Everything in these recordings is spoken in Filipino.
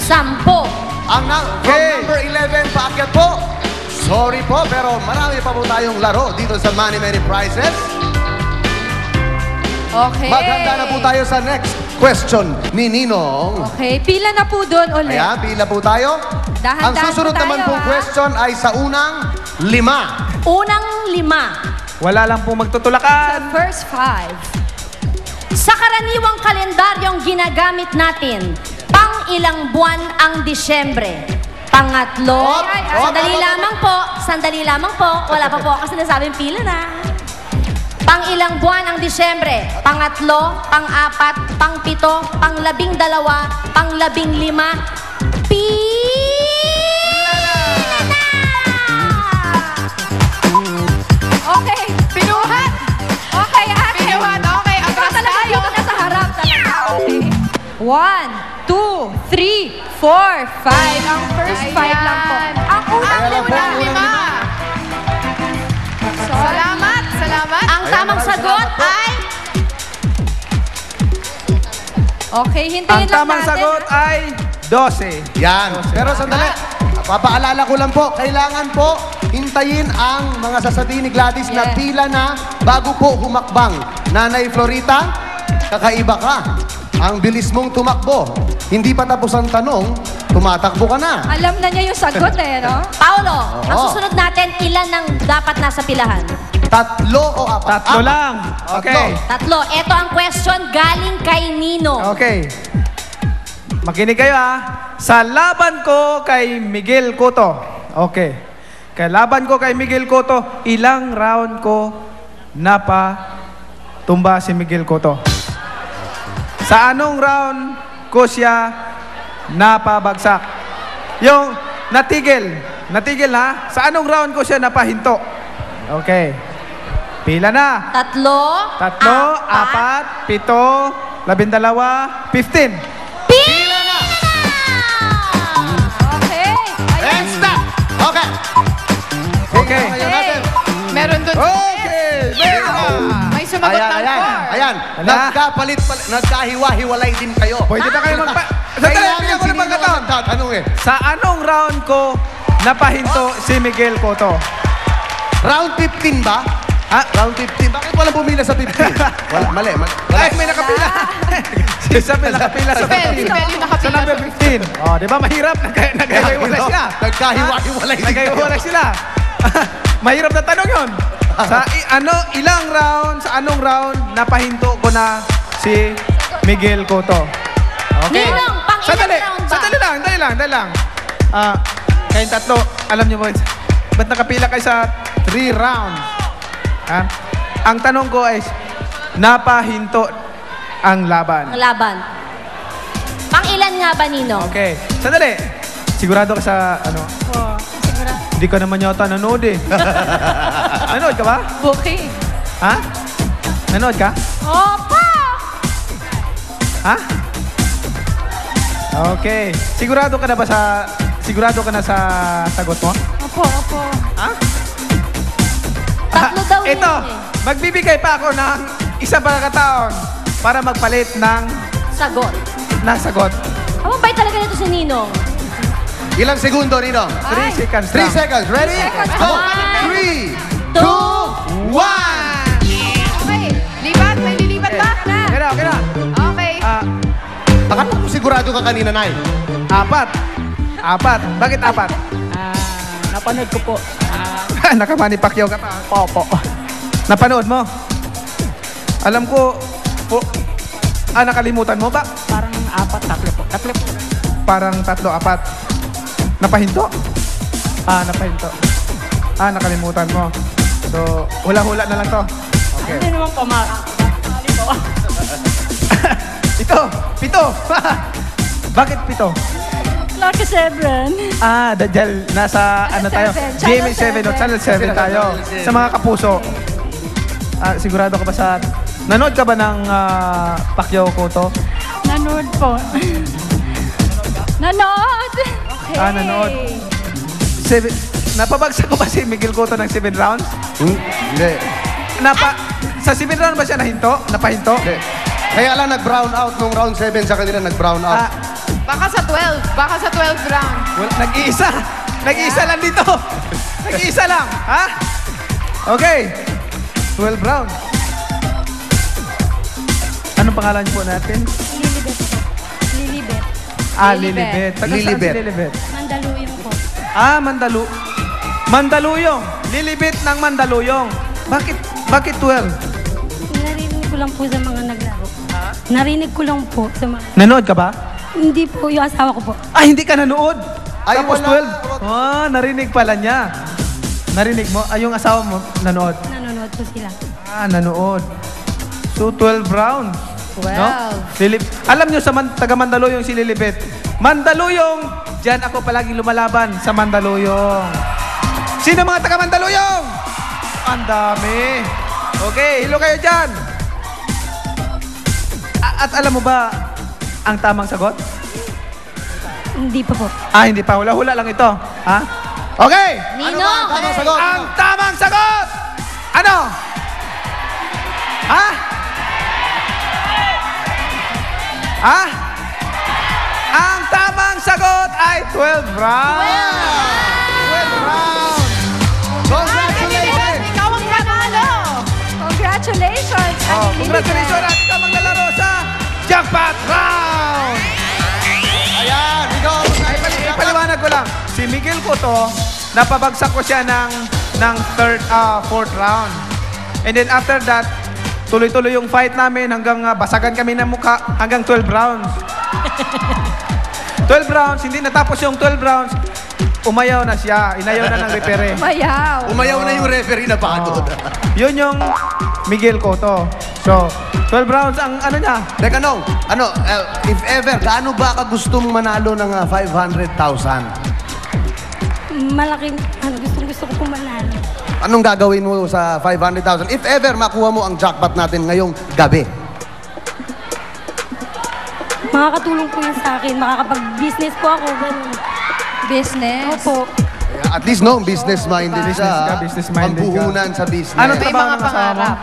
Sampo. From number 11 paakyat po. Sorry po, pero marami pa po tayong laro dito sa Money Many Prizes. Okay. Maghanda na po tayo sa next question ni Ninong. Okay, pila na po doon ulit. Ayan, pila po tayo. Dahan-dahan Ang susunod po tayo, naman pong ha? question ay sa unang 5. Unang 5. Wala lang po magtutulakan. First 5. Sa karaniwang kalendaryong ginagamit natin, pang ilang buwan ang Disyembre? Pangatlo. Sandali lamang po. Wala pa po kasi nasabing pila na. Pang ilang buwan ang Disyembre? Pangatlo, pang-apat, pang-pito, pang-12, pang-15. Pila na! Okay. Pinuhat! Okay, ate. Pinuhat, okay. Ang Ikaw talaga tayo. dito nasa harap talaga. Okay. 1, 2, 3, 4, 5. Ang first 5 lang po. Ang unang Ayan lang po, lima. ang unang 5. Salamat, salamat. Ang tamang maraming sagot salamat po. ay... Okay, hintayin Ang lang tamang natin. sagot ay 12. Yan. Pero sandali. Papaalala ko lang po, kailangan po hintayin ang mga sasabihin ni Gladys na Yes. pila na bago po humakbang. Nanay Florita, kakaiba ka. Ang bilis mong tumakbo. Hindi pa tapos ang tanong, tumatakbo ka na. Alam na niya yung sagot eh, no? Paolo, ang Oo. susunod natin, ilan ang dapat nasa pilahan? 3 o 4? Tatlo lang. Okay. Tatlo. Ito ang question galing kay Nino. Okay. Makinig kayo Sa laban ko kay Miguel Cotto. Okay. Kay laban ko kay Miguel Cotto, ilang round ko tumba si Miguel Cotto? Sa anong round ko siya napabagsak? Yung natigil ha? Sa anong round ko siya napahinto? Okay. Pila na? Tatlo. 3, 4, 7, 12, 15. Pila na! Okay. Ayan. Stop! Okay. Okay. Ngayon natin. Meron dun. Okay. May sumagot ng 4. Ayan. Nagkahiwa-hiwalay din kayo. Pwede ba kayo Sandali, Kailangan bigyan ko ng sino pagkataon. ang tatanong eh. Sa anong round ko napahinto si Miguel Cotto? Round 15 ba? Round 15. Bakit walang pumila sa 15? Wala, mali. Ay, may nakapila. Si Isabel nakapila sa Isabel, 15. Isabel yung nakapila Sa number 15. Oh, di ba mahirap? Nagkahiwalay sila. Nagkahiwa-hiwalay din kayo. Nagkahiwalay sila. Mahirap na tanong yun. Sa anong round napahinto ko na si Miguel Cotto? Okay. Ninong, pang ilang round ba? Sandali lang. Kayong tatlo, alam niyo ba, ba't nakapila kayo sa 3 rounds? Ang tanong ko is, napahinto ang laban. Ang laban. Pang ilan nga ba, Nino? Okay. Sandali. Sigurado ka sa, Hindi ka naman yata nanood eh. Nanood ka ba? Okay. Ha? Nanood ka? Opo! Ha? Okay. Sigurado ka na sa sagot mo? Opo. Ha? Tatlo daw yun Ito, eh. magbibigay pa ako ng isang pagkakataon para magpalit ng Sagot. sagot. Ang mabait talaga nito si Ninong. Ilang segundo, Nino? 3 seconds 3 lang. seconds. Ready? seconds. Go! 1, 3, 2, 1! Okay. Lipat, may lilipat ba? Okay na. Okay. Akala ko sigurado ka kanina, Nay. 4. Bakit 4? Napanood ko po. Nakamani Pacquiao ka pa. Opo. Napanood mo? Alam ko, nakalimutan mo ba? Parang 4, 3 po. 3 po. Parang 3, 4. Napahinto? Napahinto. Nakalimutan mo. So, hula-hula na lang to. Okay. Hindi naman po makakali po. Ito, 7. Bakit 7? Lucky 7. Dahil nasa tayo? Channel GMA7 o 7. Channel 7 tayo. Sa mga kapuso. Sigurado ka ba nanood ka ba ng Pacquiao Cotto? Nanood po. Nanood! Okay. Nanood. Napabagsak ko ba si Miguel Cotto ng 7 rounds? Hindi. Sa 7 rounds ba siya napahinto? Hindi. Kaya lang nag-brown out nung round 7 sa kanila, nag-brown out. Baka sa 12. Baka sa 12th round. Nag-iisa. Nag-iisa lang dito. Nag-iisa lang. Ha? Okay. 12 rounds. Anong pangalan po natin? Lilibet po. Lilibet. Lilibet. Taga saan si Lilibet. Lilibet? Mandaluyong po. Mandaluyong. Lilibet ng Mandaluyong. Bakit 12? Narinig ko lang po sa mga naglaro. Narinig ko lang po sa mga... Nanood ka ba? Hindi po, yung asawa ko po. Hindi ka nanood. Ay, Tapos wala. 12. Narinig pala niya. Narinig mo? Yung asawa mo, nanood. Nanonood po sila. Nanood. So, 12 rounds. 12. No? Alam nyo sa taga Mandaluyong si Lilibet. Mandaluyong, dyan ako palaging lumalaban sa Mandaluyong. Sino mga taga Mandaluyong? Ang dami. Okay, hilo kayo dyan. At alam mo ba ang tamang sagot? Hindi pa po. Hindi pa. Hula-hula lang ito. Ha? Okay! Ano ba ang tamang sagot? Ang tamang sagot! Ano? Ha? Ang tamang sagot ay 12 rounds. 12 rounds. Congratulations! Ikaw ang nanalo! Congratulations! Congratulations at ikaw maglalaro sa Jackpot Round! Ayan, ikaw. Ipaliwanag ko lang. Si Miguel Cotto, napabagsak ko siya ng fourth round. And then after that, tuloy-tuloy yung fight namin hanggang basagan kami ng mukha hanggang 12 rounds. 12 rounds, hindi natapos yung 12 rounds, umayaw na siya. Inayaw na ng referee. Umayaw na yung referee na pagod. Yun yung Miguel Cotto. So, 12 rounds ang ano niya. Teka, if ever, gaano ba ka gustong manalo ng 500,000? Malaking, gusto ko pong manalo. Anong gagawin mo sa 500,000? If ever makuha mo ang jackpot natin ngayong gabi. Makakatulong po yun sa akin. Makakapag-business po ako. Ganun. Business? Opo. At least business-minded siya. Business-minded ka. Pampuhunan sa business. Anong May trabaho mga ng asawa mo? pangarap.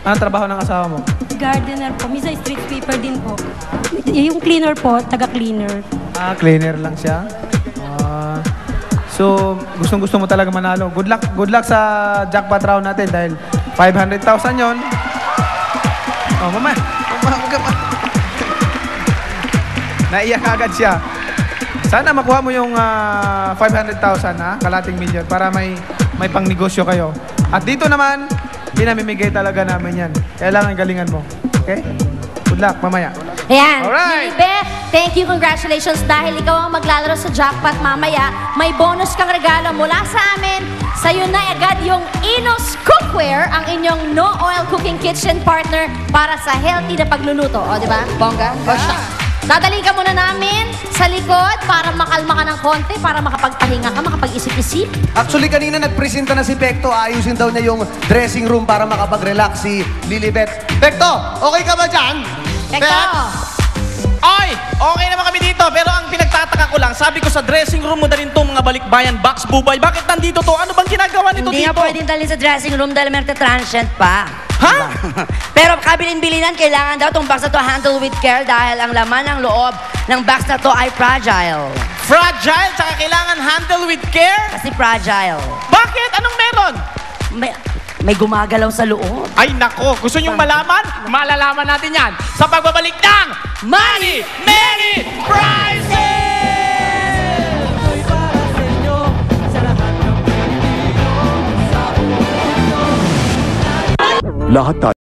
Anong trabaho ng asawa mo? Gardener po. Minsan street sweeper din po. Yung cleaner po, taga-cleaner. Cleaner lang siya. So, gustong-gusto mo talaga manalo. Good luck sa jackpot round natin dahil 500,000 yon. Mamaya. Naiyak agad siya. Sana makuha mo yung 500,000 kalating milyon para may pangnegosyo kayo. At dito naman, pinamimigay talaga namin yan. Kailangan galingan mo. Okay? Good luck, mamaya. Ayan. Alright. Lilibet, thank you, congratulations. Dahil ikaw ang maglalaro sa jackpot mamaya, may bonus kang regalo mula sa amin. Sa'yo na agad yung Inos Cookware, ang inyong no-oil cooking kitchen partner para sa healthy na pagluluto. O, di ba? Bongga? O, siya. Dadalhin ka muna namin sa likod para makalma ka ng konti, para makapagpahinga ka, makapag-isip-isip. Actually, kanina nagpresenta na si Pekto. Ayusin daw niya yung dressing room para makapag-relax si Lilibet. Pekto, okay ka ba dyan? Pekto! Oy! Okay naman kami dito, pero ang pinagtataka ko lang, sabi ko sa dressing room mo dalhin itong mga balikbayan box bubay. Bakit nandito to? Ano bang ginagawa nito Hindi dito? nga pwedeng dalhin sa dressing room dahil meron transient pa. Ha? Pero kabilin-bilinan, kailangan daw itong box na to handle with care dahil ang laman ng loob ng box na to ay fragile. Fragile, saka kailangan handle with care? Kasi fragile. Bakit? Anong meron? May gumagalaw sa loob. Ay nako, gusto niyong malaman? Malalaman natin yan sa pagbabalik ng Money, Many Prizes! Lahat tayo